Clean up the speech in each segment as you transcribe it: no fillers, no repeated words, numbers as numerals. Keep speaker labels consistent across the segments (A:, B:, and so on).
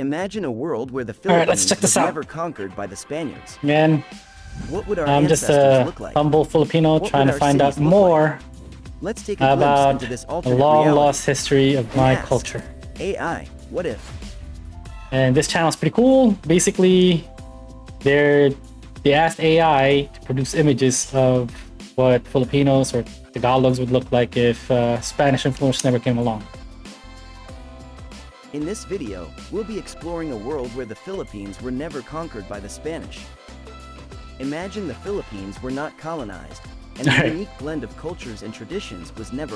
A: Imagine a world where the
B: All right, let's
A: Philippines
B: check this
A: was
B: out.
A: never conquered by the Spaniards.
B: Man,
A: What would our
B: I'm just
A: ancestors
B: a
A: look like?
B: humble Filipino
A: What
B: trying
A: would
B: to
A: our
B: find out
A: cities look like?
B: more
A: Let's take a glimpse
B: about
A: into this
B: the
A: alternate
B: long
A: reality
B: lost history of
A: and
B: my
A: ask,
B: culture.
A: AI, what if?
B: And this channel is pretty cool. Basically, they asked AI to produce images of what Filipinos or Tagalogs would look like if Spanish influence never came along.
A: In this video, we'll be exploring a world where the Philippines were never conquered by the Spanish. Imagine the Philippines were not colonized, and the
B: Alright.
A: unique blend of cultures and traditions was never.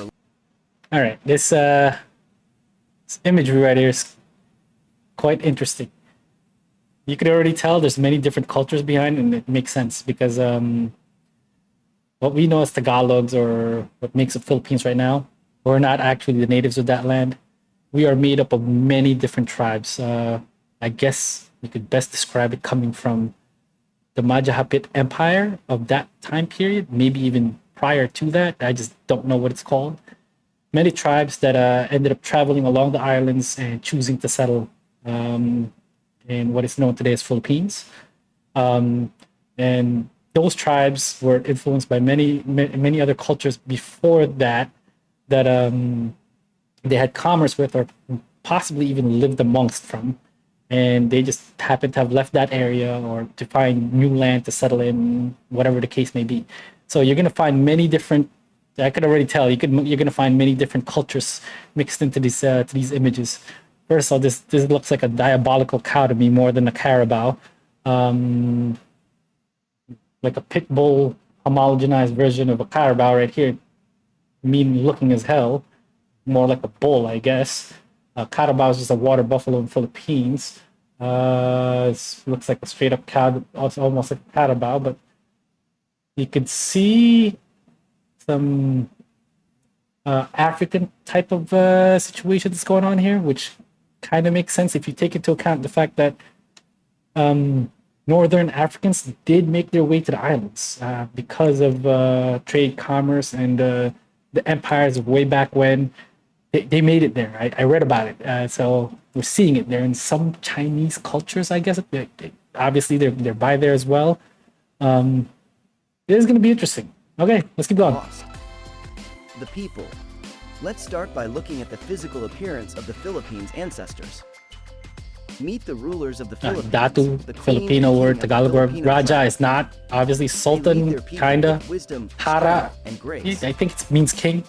B: All right, this imagery right here is quite interesting. You could already tell there's many different cultures behind, and it makes sense because what we know as Tagalogs, or what makes up Philippines right now, we're not actually the natives of that land. We are made up of many different tribes. I guess you could best describe it coming from the Majapahit Empire of that time period, maybe even prior to that. I just don't know what it's called. Many tribes that ended up traveling along the islands and choosing to settle in what is known today as Philippines. And those tribes were influenced by many other cultures before that they had commerce with, or possibly even lived amongst from, and they just happened to have left that area or to find new land to settle in, whatever the case may be. So you're going to find many different, I could already tell, you're going to find many different cultures mixed into these images. First of all, this looks like a diabolical cow to me more than a carabao. Like a pit bull homogenized version of a carabao right here, mean looking as hell. More like a bull, I guess. Carabao is just a water buffalo in Philippines. It looks like a straight up cow, also almost like a carabao, but you could see some African type of situation that's going on here, which kind of makes sense if you take into account the fact that Northern Africans did make their way to the islands because of trade, commerce, and the empires of way back when. They made it there. I read about it, so we're seeing it there in some Chinese cultures. I guess obviously they're by there as well. It is going to be interesting. Okay, let's keep going.
A: Lost. The people. Let's start by looking at the physical appearance of the Philippines' ancestors. Meet the rulers of the Philippines.
B: Datu,
A: the queen
B: Filipino
A: and
B: word,
A: king of the
B: Tagalog word.
A: Filipino
B: Raja
A: tribe.
B: is not. Obviously,
A: They lead
B: Sultan,
A: their people
B: kinda.
A: with wisdom,
B: Hara,
A: strength, and grace.
B: I think it means king.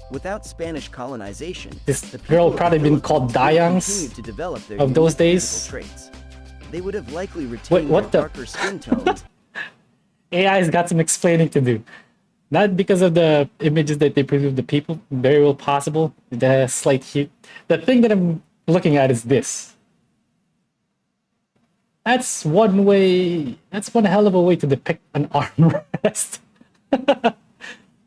A: Without Spanish colonization,
B: This
A: the people
B: girl
A: of the
B: probably been called
A: Philippines would have
B: Dayangs
A: continued to develop their
B: of those
A: unique
B: days.
A: physical traits. They would have likely retained
B: what
A: their
B: the-
A: darker skin tones.
B: AI's got some explaining to do. Not because of the images that they produce of the people, very well possible. The slight hue. The thing that I'm looking at is this. That's one way. That's one hell of a way to depict an armrest.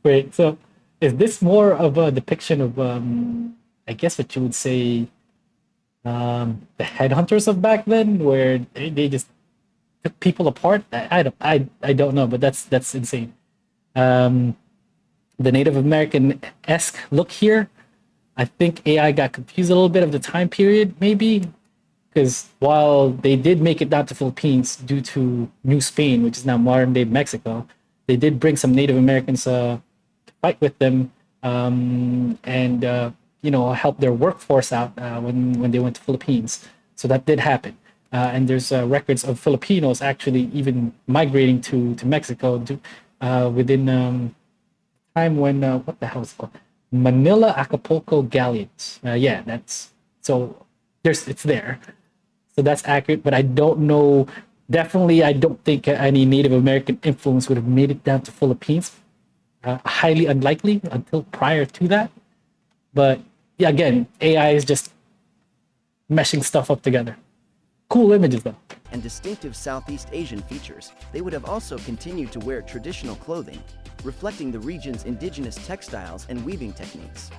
B: Wait, so is this more of a depiction of, I guess what you would say, the headhunters of back then, where they just took people apart? I don't know, but that's insane. The Native American-esque look here. I think AI got confused a little bit of the time period, maybe, because while they did make it down to Philippines due to New Spain, which is now modern-day Mexico, they did bring some Native Americans to fight with them and help their workforce out when they went to Philippines. So that did happen. And there's records of Filipinos actually even migrating to Mexico within time when what the hell is it called? Manila Acapulco galleons. Yeah, that's so it's there. So that's accurate, but I don't know. Definitely, I don't think any Native American influence would have made it down to Philippines. Highly unlikely until prior to that. But yeah, again, AI is just meshing stuff up together. Cool images though.
A: And distinctive Southeast Asian features. They would have also continued to wear traditional clothing, reflecting the region's indigenous textiles and weaving techniques.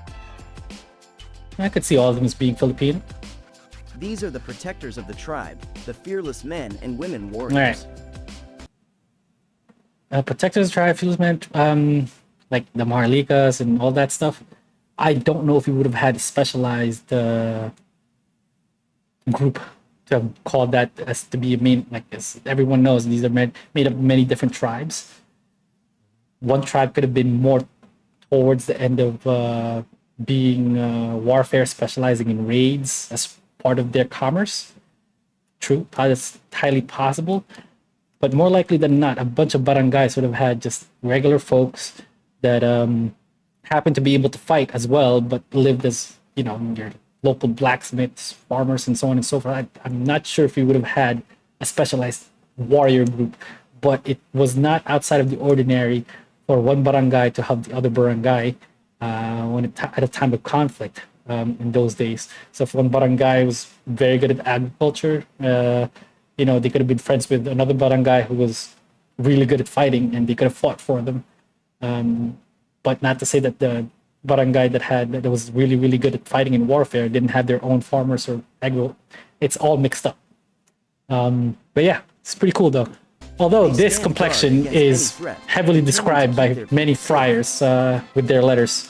B: I could see all of them as being Filipino.
A: These are the protectors of the tribe, the fearless men and women warriors.
B: Protectors of the tribe, fearless men, like the Marlikas and all that stuff. I don't know if we would have had specialized group to have called that as to be a main, like, as everyone knows, these are made up of many different tribes. One tribe could have been more towards the end of being warfare, specializing in raids as part of their commerce. True, that's highly possible. But more likely than not, a bunch of barangays would have had just regular folks that happened to be able to fight as well, but lived as, you know, your local blacksmiths, farmers, and so on and so forth. I'm not sure if we would have had a specialized warrior group, but it was not outside of the ordinary for one barangay to have the other barangay at a time of conflict in those days. So if one barangay was very good at agriculture, you know, they could have been friends with another barangay who was really good at fighting, and they could have fought for them. But not to say that the barangay that was really, really good at fighting and warfare didn't have their own farmers or agro. It's all mixed up. But yeah, it's pretty cool though. Although this complexion is heavily described by many friars with their letters.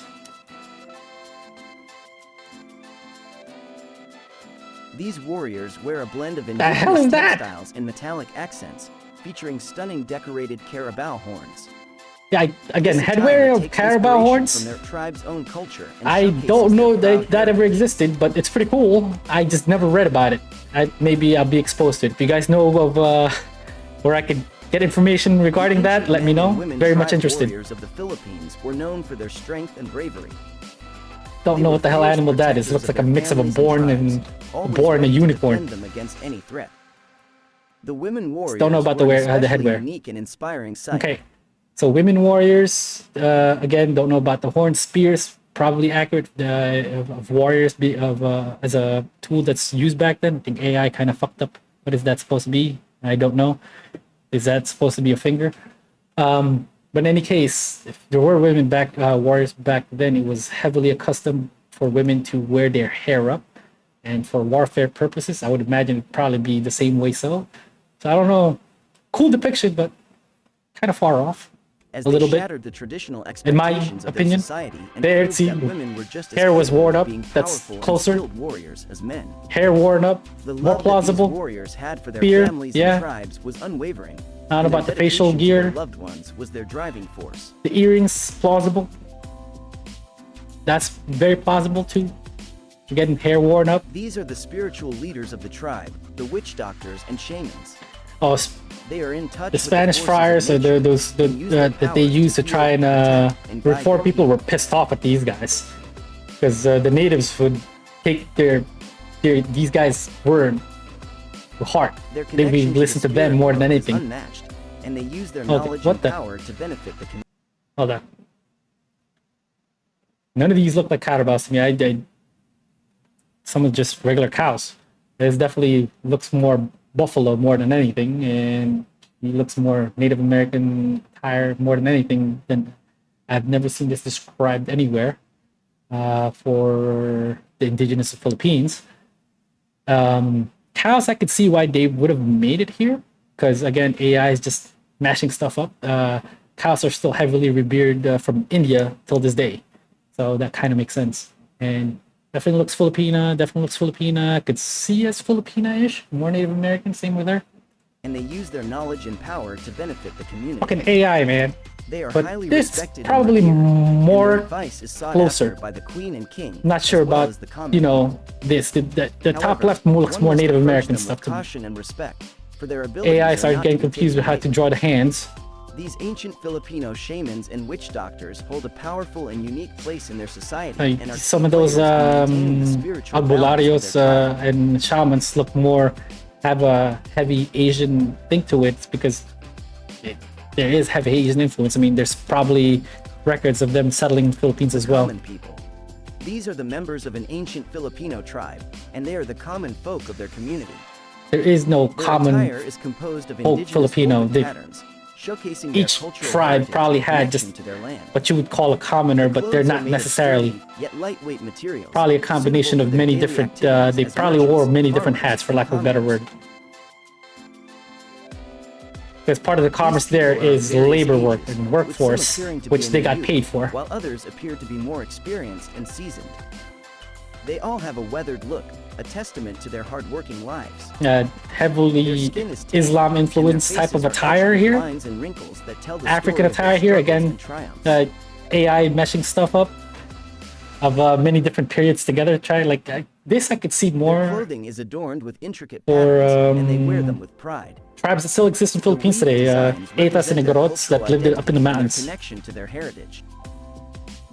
A: These warriors wear a blend of indigenous textiles and metallic accents, featuring stunning decorated carabao horns.
B: Yeah, again, headwear of carabao horns.
A: From their tribe's own culture.
B: I don't know that ever existed, but it's pretty cool. I just never read about it. Maybe I'll be exposed to it. If you guys know of where I could get information regarding that, let me know. Very much interested.
A: Warriors of the Philippines were known for their strength and bravery.
B: Don't know what the hell animal that is. It looks like a mix of a boar and a unicorn.
A: Them against any threat. The women warriors
B: don't know about the headwear.
A: Unique and inspiring sight.
B: Okay, so women warriors. Again, don't know about the horn spears. Probably accurate of warriors as a tool that's used back then. I think AI kind of fucked up. What is that supposed to be? I don't know. Is that supposed to be a finger? But in any case, if there were women warriors back then, it was heavily accustomed for women to wear their hair up. And for warfare purposes, I would imagine it'd probably be the same way so. So I don't know. Cool depiction, but kind of far off.
A: As
B: a little bit.
A: The traditional
B: in my opinion, there it's hair was worn up. That's closer.
A: Warriors as men.
B: Hair worn up,
A: the
B: more plausible.
A: These warriors had for their
B: Beard,
A: families
B: yeah.
A: and tribes was unwavering.
B: Not about the facial gear.
A: Loved ones was their driving force.
B: The earrings, plausible. That's very plausible too. Getting hair worn up.
A: These are the spiritual leaders of the tribe, the witch doctors and shamans.
B: Oh,
A: they are in touch
B: the Spanish friars, or those that they used to try and reform people, were pissed off at these guys because the natives would take these guys' word to heart. They would listen to them more than anything.
A: Unmatched, and they use their knowledge and power to benefit the community.
B: Hold on. None of these look like carabaos to me. Some are just regular cows. This definitely looks more buffalo more than anything, and he looks more Native American attire more than anything. Than I've never seen this described anywhere for the indigenous Philippines. Cows, I could see why they would have made it here, because again, AI is just mashing stuff up. Cows are still heavily revered from India till this day, so that kind of makes sense. And definitely looks Filipina. Could see as Filipina-ish. More Native American, same with her.
A: And they use their knowledge and power to benefit the community.
B: Fucking AI, man.
A: They are
B: but
A: highly
B: this
A: respected
B: probably more
A: closer
B: by
A: the Queen and King.
B: Not sure about this. The top left looks more Native American stuff to me.
A: Caution and respect for their
B: AI started getting confused with how to draw the hands.
A: These ancient Filipino shamans and witch doctors hold a powerful and unique place in their society.
B: And some of those albularyo's and shamans look more, have a heavy Asian thing to it, because there is heavy Asian influence. I mean, there's probably records of them settling in the Philippines as well.
A: People. These are the members of an ancient Filipino tribe, and they are the common folk of their community.
B: There is no common folk Filipino. Each tribe probably had just what you would call a commoner, but they're not necessarily. Probably a combination of many different, they probably wore many different hats, for lack of a better word. Because part of the commerce there is labor work and workforce, which they got paid for.
A: While others appear to be more experienced and seasoned. They all have a weathered look, a testament to their hard-working lives.
B: Heavily Islam influenced type of attire here.
A: Lines and wrinkles that tell the
B: African attire here again. AI meshing stuff up of many different periods together. Try like this, I could see more.
A: Their clothing is adorned with intricate patterns, and they wear them with pride.
B: Tribes that still exist in Philippines today, AiWhatif's and Igorots that lived up in the mountains.
A: Connection to their heritage.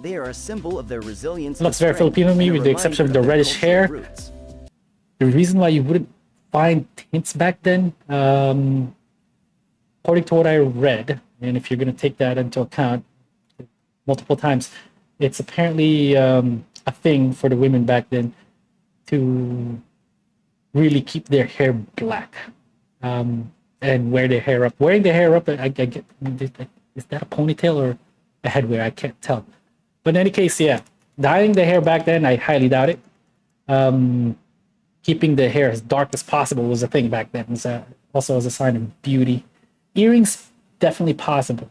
A: They are a symbol of their resilience.
B: Looks very Filipino to me, with the exception of the reddish hair.
A: Roots.
B: The reason why you wouldn't find hints back then, according to what I read, and if you're going to take that into account multiple times, it's apparently a thing for the women back then to really keep their hair black and wear their hair up. Wearing their hair up, I get, is that a ponytail or a headwear? I can't tell. But in any case, yeah, dyeing the hair back then, I highly doubt it. Keeping the hair as dark as possible was a thing back then. It was also as a sign of beauty. Earrings, definitely possible.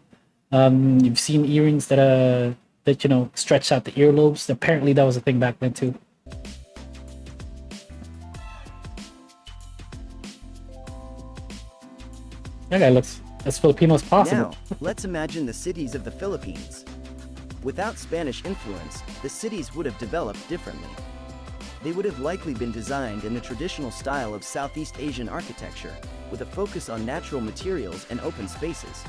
B: You've seen earrings that you know, stretch out the earlobes. Apparently that was a thing back then too. That guy looks as Filipino as possible.
A: Now, let's imagine the cities of the Philippines. Without Spanish influence, the cities would have developed differently. They would have likely been designed in the traditional style of Southeast Asian architecture, with a focus on natural materials and open spaces.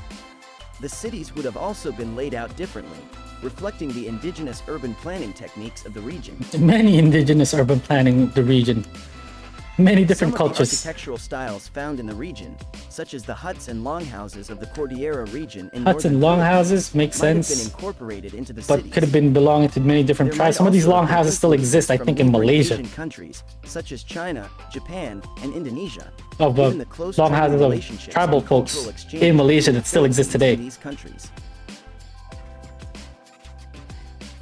A: The cities would have also been laid out differently, reflecting the indigenous urban planning techniques of the region.
B: Many indigenous urban planning of the region. Many different cultures.
A: Some of the architectural styles found in the region, such as the huts and longhouses of the Cordillera region in
B: Huts and longhouses make sense,
A: might have been incorporated into the
B: but
A: cities.
B: could have been belonging to many different tribes. Some of these longhouses still exist, I think, in Malaysia.
A: Asian countries, such as China, Japan, and Indonesia.
B: Of longhouses of tribal folks in Malaysia that still exist today.
A: These countries.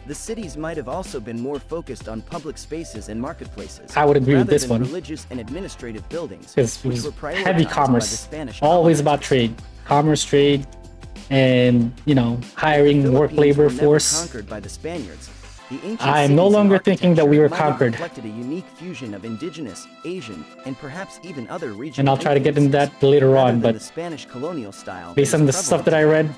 A: The cities might have also been more focused on public spaces and marketplaces.
B: I would agree with this one.
A: Religious and administrative buildings,
B: because it
A: which
B: was
A: were
B: heavy
A: prioritized
B: commerce,
A: by the Spanish
B: always about
A: colonizers.
B: trade, commerce, trade, and you know, hiring work labor
A: were never
B: force.
A: conquered by the Spaniards. The ancient
B: I'm no
A: cities and
B: longer thinking that we were
A: architecture might have
B: conquered.
A: reflected a unique fusion of indigenous, Asian, and perhaps even other regional.
B: And I'll try to get into that later
A: rather
B: on,
A: than
B: but
A: the Spanish colonial style.
B: based on the stuff that I read,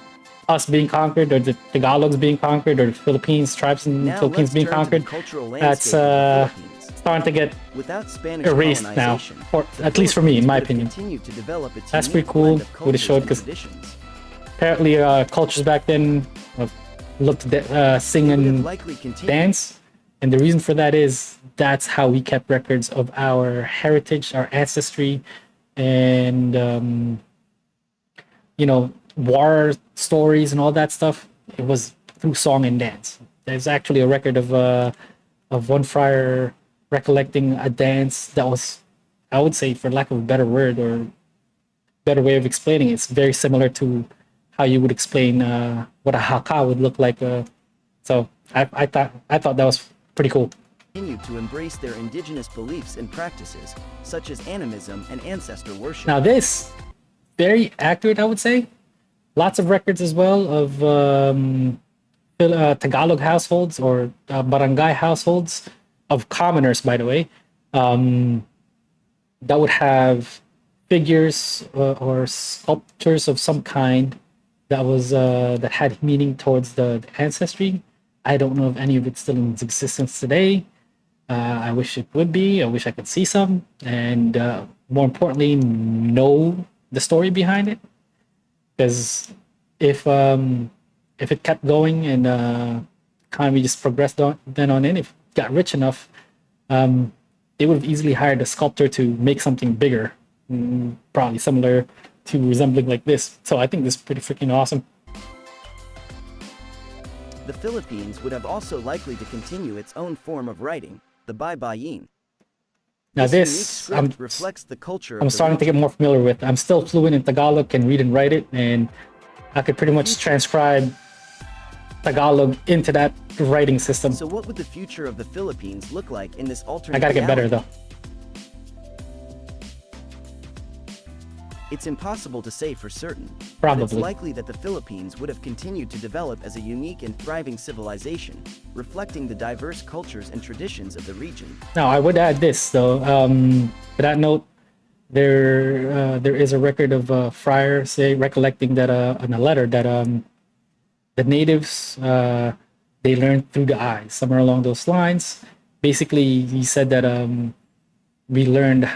B: us being conquered, or the Tagalogs being conquered, or the Philippines, tribes in the Philippines being conquered, that's starting to get
A: without Spanish
B: erased now,
A: colonization,
B: or at least for me, in my
A: would have
B: opinion.
A: continued to develop its
B: That's
A: unique
B: pretty cool.
A: blend of
B: Would have showed,
A: cultures and
B: because
A: traditions.
B: apparently cultures back then looked to sing
A: They would have
B: and
A: likely continued
B: dance, and the reason for that is that's how we kept records of our heritage, our ancestry, and you know, war stories and all that stuff. It was through song and dance. There's actually a record of one friar recollecting a dance that was, I would say, for lack of a better word or better way of explaining it, it's very similar to how you would explain what a haka would look like. So I thought that was pretty cool.
A: continue to embrace their indigenous beliefs and practices, such as animism and ancestor worship.
B: Now this, very accurate, I would say. Lots of records as well of Tagalog households or barangay households of commoners, by the way, that would have figures or sculptures of some kind that was that had meaning towards the ancestry. I don't know if any of it's still in existence today. I wish it would be. I wish I could see some, and more importantly, know the story behind it. Because if it kept going and economy just progressed on in, if it got rich enough, they would have easily hired a sculptor to make something bigger, probably similar to resembling like this. So I think this is pretty freaking awesome.
A: The Philippines would have also likely to continue its own form of writing, the baybayin.
B: Now
A: This unique
B: this,
A: script reflects the culture of
B: I'm
A: the
B: starting to get
A: region.
B: more familiar with. I'm still fluent in Tagalog, can read and write it, and I could pretty much transcribe Tagalog into that writing system.
A: So what would the future of the Philippines look like in this alternate
B: I gotta get better
A: reality?
B: though.
A: It's impossible to say for certain, but it's
B: Probably.
A: likely that the Philippines would have continued to develop as a unique and thriving civilization, reflecting the diverse cultures and traditions of the region.
B: Now, I would add this though. To that note, there is a record of Friar say recollecting that in a letter that the natives they learned through the eyes, somewhere along those lines. Basically, he said that we learned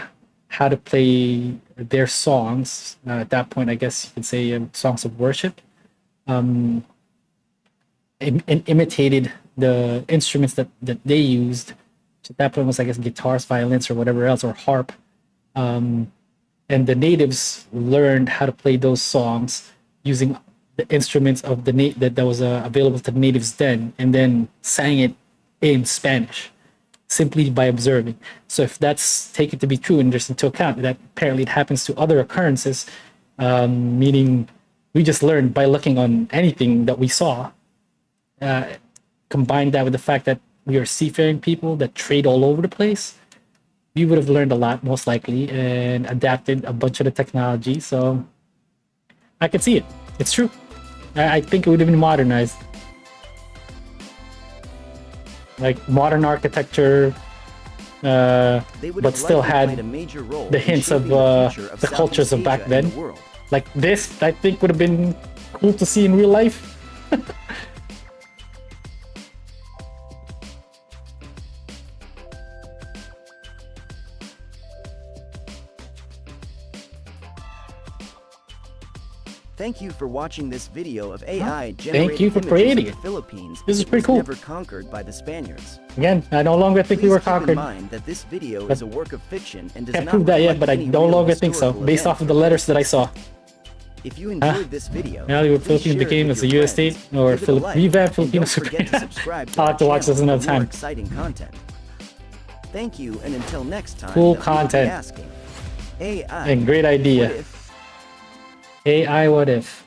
B: how to play their songs. At that point, I guess you could say songs of worship, and imitated the instruments that they used. Which at that point was, I guess, guitars, violins, or whatever else, or harp. And the natives learned how to play those songs using the instruments of the that was available to the natives then, and then sang it in Spanish simply by observing. So if that's taken to be true and there's into account that apparently it happens to other occurrences, meaning we just learned by looking on anything that we saw, combine that with the fact that we are seafaring people that trade all over the place, we would have learned a lot most likely and adapted a bunch of the technology. So I can see it. It's true. I think it would have been modernized. Like modern architecture,
A: They would
B: but
A: have
B: still
A: likely
B: had
A: played a major role
B: the
A: in
B: hints of
A: shaping the future
B: the cultures
A: Southeast
B: of back
A: Asia and
B: then.
A: the world.
B: Like this, I think would have been cool to see in real life.
A: Thank you for watching this video of AI
B: Thank
A: generated
B: you for
A: images
B: creating
A: of the
B: it.
A: Philippines.
B: This is
A: It
B: pretty
A: was
B: cool.
A: never conquered by the Spaniards.
B: Again, I no longer think we
A: Please
B: were
A: keep in
B: conquered.
A: mind that this video
B: But
A: is a work of fiction and does
B: Can't
A: not
B: prove that yet,
A: reflect
B: but I
A: any
B: no
A: real
B: longer think so,
A: historical
B: based off
A: events
B: of the
A: or
B: letters that I saw.
A: If you enjoyed this video,
B: Now the
A: please
B: Philippines
A: share it
B: became
A: with
B: as a
A: your
B: US state,
A: friends,
B: or
A: give it a like,
B: revamped
A: and
B: Filipino
A: don't forget to
B: Supreme.
A: subscribe to
B: I'll
A: our
B: have to watch this
A: channel
B: another
A: for more
B: time.
A: exciting content. Thank you, and until next time,
B: Cool
A: that we will be
B: content.
A: asking AI,
B: And great idea.
A: what if?
B: AI, what if?